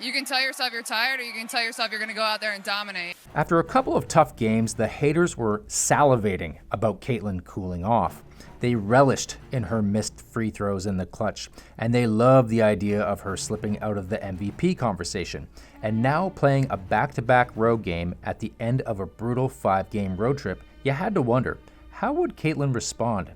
You can tell yourself you're tired, or you can tell yourself you're going to go out there and dominate. After a couple of tough games, the haters were salivating about Caitlin cooling off. They relished in her missed free throws in the clutch, and they loved the idea of her slipping out of the MVP conversation. And now playing a back-to-back road game at the end of a brutal 5-game road trip, you had to wonder, how would Caitlin respond?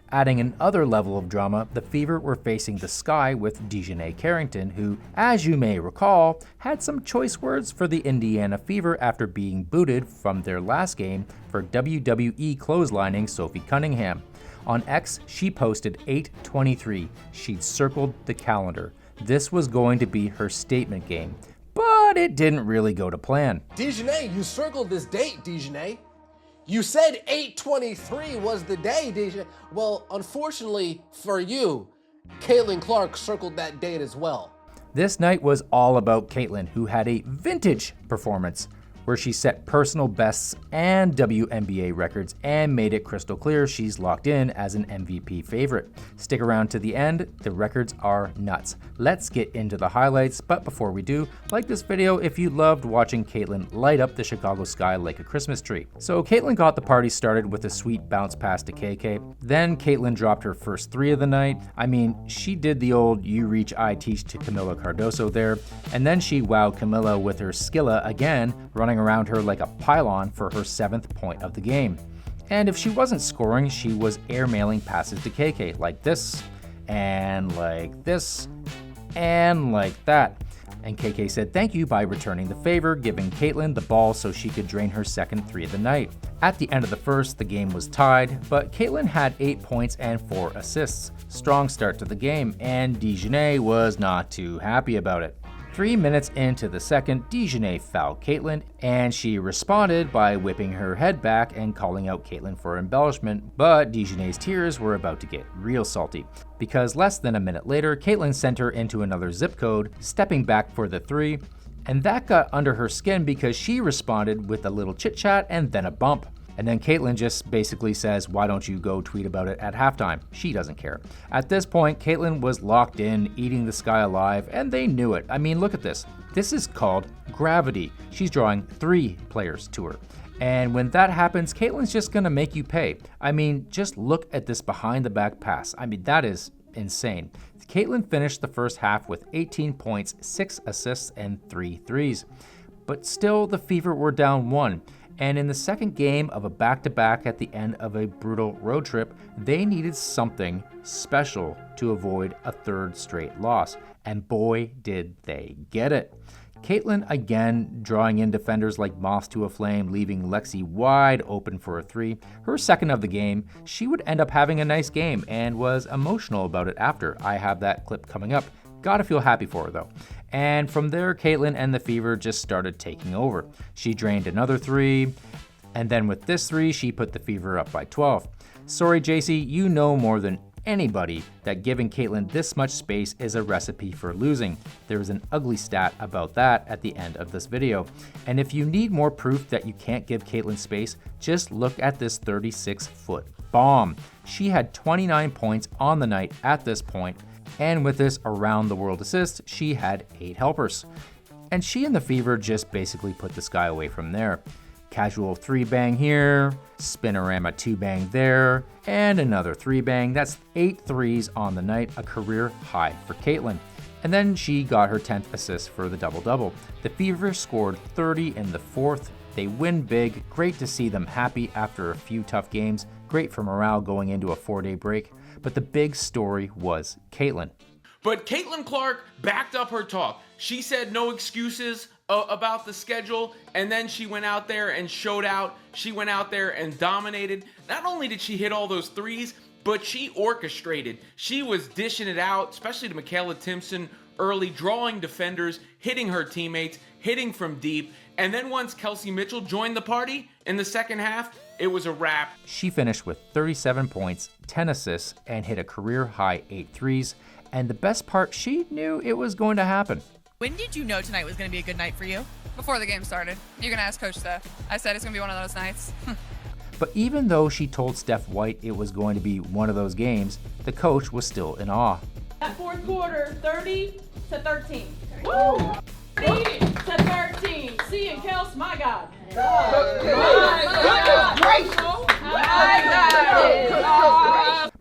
Adding another level of drama, the Fever were facing the Sky with DiJonai Carrington, who, as you may recall, had some choice words for the Indiana Fever after being booted from their last game for WWE clotheslining Sophie Cunningham. On X, she posted 8/23. She'd circled the calendar. This was going to be her statement game, but it didn't really go to plan. DiJonai, you circled this date, DiJonai. You said 8/23 was the day, DiJonai. Well, unfortunately for you, Caitlin Clark circled that date as well. This night was all about Caitlin, who had a vintage performance where she set personal bests and WNBA records and made it crystal clear she's locked in as an MVP favorite. Stick around to the end, the records are nuts. Let's get into the highlights, but before we do, like this video if you loved watching Caitlin light up the Chicago sky like a Christmas tree. So Caitlin got the party started with a sweet bounce pass to KK. Then Caitlin dropped her first 3 of the night. I mean, she did the old you reach, I teach to Camila Cardoso there, and then she wowed Camila with her skilla again, running around her like a pylon for her 7th point of the game. And if she wasn't scoring, she was airmailing passes to KK like this, and like this, and like that. And KK said thank you by returning the favor, giving Caitlin the ball so she could drain her second 3 of the night. At the end of the first, the game was tied, but Caitlin had 8 points and 4 assists. Strong start to the game, and DiJonai was not too happy about it. 3 minutes into the second, DiJonai fouled Caitlin, and she responded by whipping her head back and calling out Caitlin for embellishment, but DiJonai's tears were about to get real salty, because less than a minute later, Caitlin sent her into another zip code, stepping back for the 3, and that got under her skin because she responded with a little chit-chat and then a bump. And then Caitlin just basically says, why don't you go tweet about it at halftime? She doesn't care. At this point, Caitlin was locked in, eating the sky alive, and they knew it. I mean, look at this. This is called gravity. She's drawing 3 players to her. And when that happens, Caitlin's just gonna make you pay. I mean, just look at this behind the back pass. I mean, that is insane. Caitlin finished the first half with 18 points, 6 assists, and 3 threes. But still, the Fever were down 1. And in the second game of a back-to-back at the end of a brutal road trip, they needed something special to avoid a 3rd straight loss. And boy, did they get it. Caitlin again drawing in defenders like moths to a flame, leaving Lexie wide open for a 3. Her second of the game, she would end up having a nice game and was emotional about it after. I have that clip coming up. Gotta feel happy for her though. And from there, Caitlin and the Fever just started taking over. She drained another 3, and then with this 3, she put the Fever up by 12. Sorry, JC, you know more than anybody that giving Caitlin this much space is a recipe for losing. There is an ugly stat about that at the end of this video. And if you need more proof that you can't give Caitlin space, just look at this 36-foot bomb. She had 29 points on the night at this point, and with this around-the-world assist, she had 8 helpers. And she and the Fever just basically put the sky away from there. Casual 3-bang here, spinorama 2-bang there, and another 3-bang. That's 8 threes on the night, a career high for Caitlin. And then she got her 10th assist for the double-double. The Fever scored 30 in the 4th. They win big. Great to see them happy after a few tough games. Great for morale going into a 4-day break. But the big story was Caitlin. But Caitlin Clark backed up her talk. She said no excuses about the schedule, and then she went out there and showed out. She went out there and dominated. Not only did she hit all those threes, but she orchestrated. She was dishing it out, especially to Michaela Timpson early, drawing defenders, hitting her teammates, hitting from deep. And then once Kelsey Mitchell joined the party in the second half, it was a wrap. She finished with 37 points, 10 assists, and hit a career-high 8 threes. And the best part, she knew it was going to happen. When did you know tonight was going to be a good night for you? Before the game started. You can ask Coach Steph. I said it's going to be one of those nights. But even though she told Steph White it was going to be one of those games, the coach was still in awe. That fourth quarter, 30-13. Woo! 30 My God.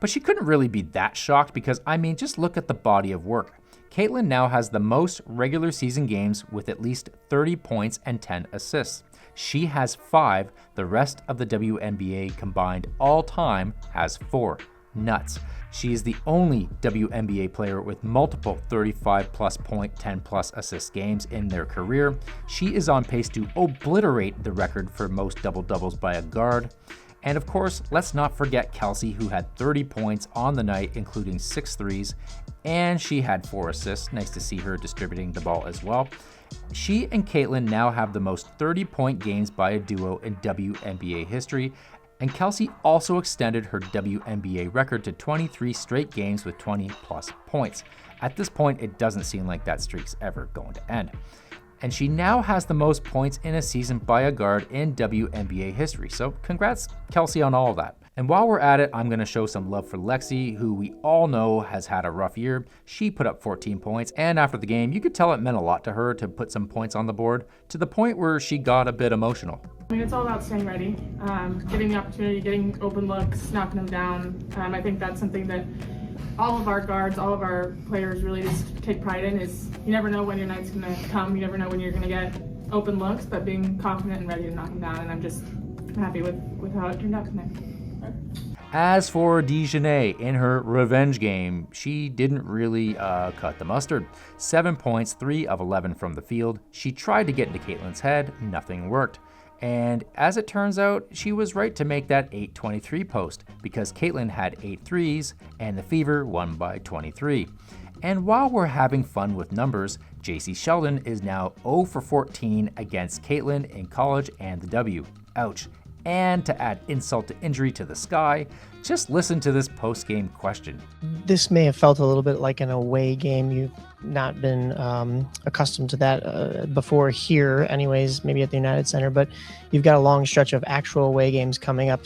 But she couldn't really be that shocked because, I mean, just look at the body of work. Caitlin now has the most regular season games with at least 30 points and 10 assists. She has 5. The rest of the WNBA combined all time has 4. Nuts. She is the only WNBA player with multiple 35-plus point, 10-plus assist games in their career. She is on pace to obliterate the record for most double-doubles by a guard. And of course, let's not forget Kelsey, who had 30 points on the night, including 6 threes, and she had 4 assists. Nice to see her distributing the ball as well. She and Caitlin now have the most 30-point games by a duo in WNBA history, and Kelsey also extended her WNBA record to 23 straight games with 20-plus points. At this point, it doesn't seem like that streak's ever going to end. And she now has the most points in a season by a guard in WNBA history. So congrats, Kelsey, on all of that. And while we're at it, I'm going to show some love for Lexie, who we all know has had a rough year. She put up 14 points, and after the game, you could tell it meant a lot to her to put some points on the board, to the point where she got a bit emotional. I mean, it's all about staying ready, getting the opportunity, getting open looks, knocking them down. I think that's something that all of our guards, all of our players really just take pride in, is you never know when your night's going to come, you never know when you're going to get open looks, but being confident and ready to knock them down, and I'm just happy with how it turned out tonight. As for DiJonai, in her revenge game, she didn't really cut the mustard. 7 points, 3 of 11 from the field. She tried to get into Caitlin's head, nothing worked. And as it turns out, she was right to make that 8-23 post, because Caitlin had 8 threes and the Fever won by 23. And while we're having fun with numbers, JC Sheldon is now 0 for 14 against Caitlin in college and the W. Ouch. And to add insult to injury to the sky, just listen to this post-game question. This may have felt a little bit like an away game. You've not been accustomed to that before here, anyways, maybe at the United Center, but you've got a long stretch of actual away games coming up.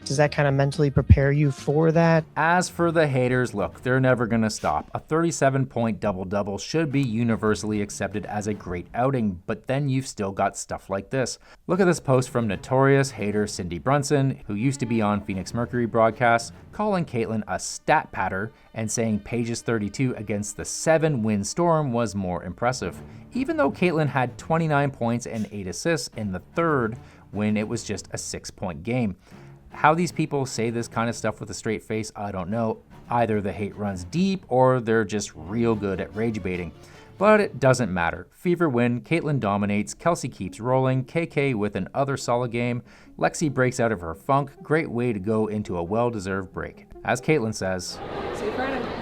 Does that kind of mentally prepare you for that? As for the haters, look, they're never going to stop. A 37-point double-double should be universally accepted as a great outing, but then you've still got stuff like this. Look at this post from notorious hater Cindy Brunson, who used to be on Phoenix Mercury broadcasts, calling Caitlin a stat patter and saying Paige's 32 against the 7-win Storm was more impressive, even though Caitlin had 29 points and 8 assists in the third when it was just a 6-point game. How these people say this kind of stuff with a straight face, I don't know. Either the hate runs deep or they're just real good at rage baiting. But it doesn't matter. Fever win, Caitlin dominates, Kelsey keeps rolling, KK with another solid game, Lexie breaks out of her funk, great way to go into a well-deserved break. As Caitlin says, See you Friday.